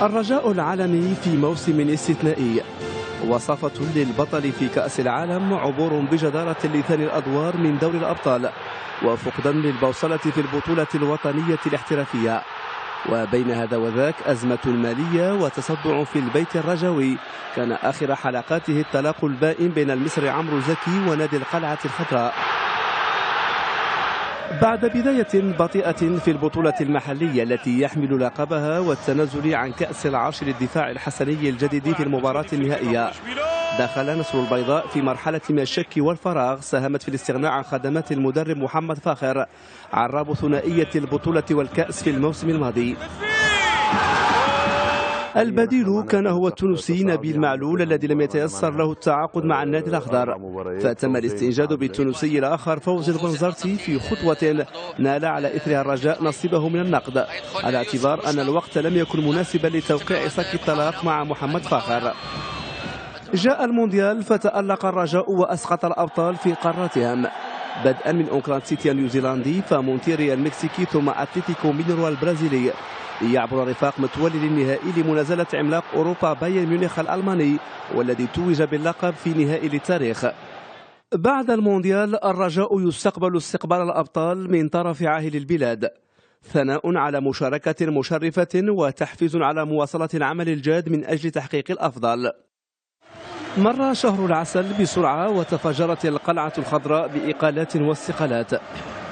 الرجاء العالمي في موسم استثنائي، وصفة للبطل في كأس العالم، عبور بجدارة لثاني الأدوار من دوري الأبطال، وفقدان للبوصلة في البطولة الوطنية الاحترافية. وبين هذا وذاك أزمة مالية وتصدع في البيت الرجاوي، كان آخر حلقاته التلاقي البائن بين المصري عمرو زكي ونادي القلعة الخضراء. بعد بداية بطيئة في البطولة المحلية التي يحمل لقبها والتنازل عن كأس العرش للدفاع الحسني الجديد في المباراة النهائية، دخل نصر البيضاء في مرحلة من الشك والفراغ ساهمت في الاستغناء عن خدمات المدرب محمد فاخر، عراب ثنائية البطولة والكأس في الموسم الماضي. البديل كان هو التونسي نبيل معلول الذي لم يتيسر له التعاقد مع النادي الأخضر، فتم الاستنجاد بالتونسي الآخر فوزي البنزرتي في خطوة نال على إثرها الرجاء نصيبه من النقد، على اعتبار أن الوقت لم يكن مناسبا لتوقيع صك الطلاق مع محمد فاخر. جاء المونديال فتألق الرجاء وأسقط الأبطال في قاراتهم، بدءا من أوكلاند سيتي النيوزيلندي، فمونتيري المكسيكي، ثم أتلتيكو مينيرو البرازيلي، ليعبر رفاق متولي للنهائي لمنازلة عملاق أوروبا بايرن ميونخ الألماني والذي توج باللقب في نهائي للتاريخ. بعد المونديال الرجاء يستقبل استقبال الأبطال من طرف عاهل البلاد، ثناء على مشاركة مشرفة وتحفيز على مواصلة العمل الجاد من أجل تحقيق الأفضل. مر شهر العسل بسرعة وتفجرت القلعة الخضراء بإقالات واستقالات،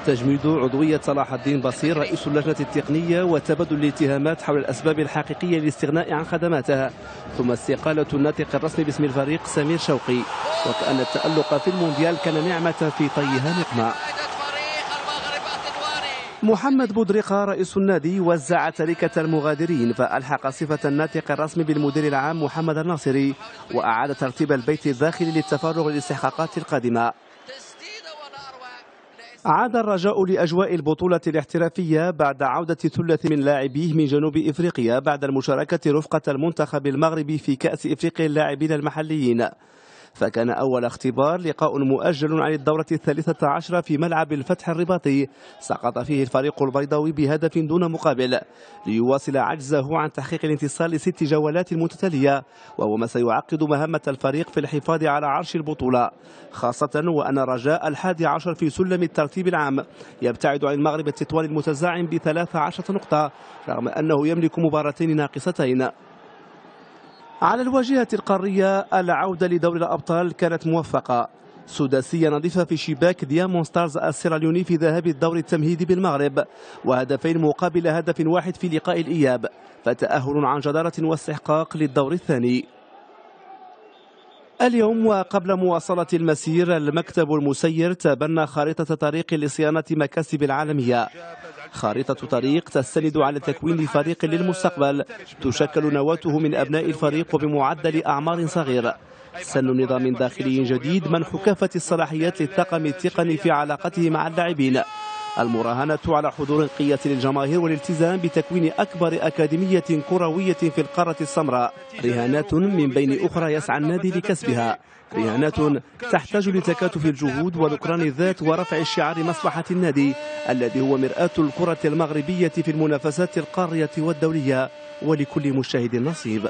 تجميد عضوية صلاح الدين بصير رئيس اللجنة التقنية وتبادل الاتهامات حول الأسباب الحقيقية للاستغناء عن خدماتها، ثم استقالة الناطق الرسمي باسم الفريق سمير شوقي، وكأن التألق في المونديال كان نعمة في طيها نقمة. محمد بودريقة رئيس النادي وزع تركة المغادرين، فألحق صفة الناطق الرسمي بالمدير العام محمد الناصري، وأعاد ترتيب البيت الداخلي للتفرغ للاستحقاقات القادمة. عاد الرجاء لأجواء البطولة الاحترافية بعد عودة ثلث من لاعبيه من جنوب إفريقيا بعد المشاركة رفقة المنتخب المغربي في كأس إفريقيا اللاعبين المحليين، فكان أول اختبار لقاء مؤجل عن الدورة 13 في ملعب الفتح الرباطي، سقط فيه الفريق البيضاوي بهدف دون مقابل، ليواصل عجزه عن تحقيق الانتصار ل6 جولات متتالية، وهو ما سيعقد مهمة الفريق في الحفاظ على عرش البطولة، خاصة وأن الرجاء 11 في سلم الترتيب العام، يبتعد عن المغرب التطواني المتزاعم ب13 نقطة رغم أنه يملك مباراتين ناقصتين. على الواجهة القارية العودة لدوري الأبطال كانت موفقة، سداسية نظيفة في شباك ديامون ستارز السيراليوني في ذهاب الدور التمهيدي بالمغرب، وهدفين مقابل هدف واحد في لقاء الإياب، فتأهل عن جدارة واستحقاق للدور الثاني. اليوم وقبل مواصلة المسير، المكتب المسير تبنى خارطة طريق لصيانة مكاسب العالمية، خارطة طريق تستند على تكوين فريق للمستقبل تشكل نواته من أبناء الفريق وبمعدل أعمار صغير، سن نظام داخلي جديد، منح كافة الصلاحيات للطاقم التقني في علاقته مع اللاعبين، المراهنة على حضور قية للجماهير والالتزام بتكوين أكبر أكاديمية كروية في القارة السمراء، رهانات من بين أخرى يسعى النادي لكسبها، رهانات تحتاج لتكاتف الجهود ونكران الذات ورفع شعار مصلحة النادي الذي هو مرآة الكرة المغربية في المنافسات القارية والدولية، ولكل مشاهد نصيب.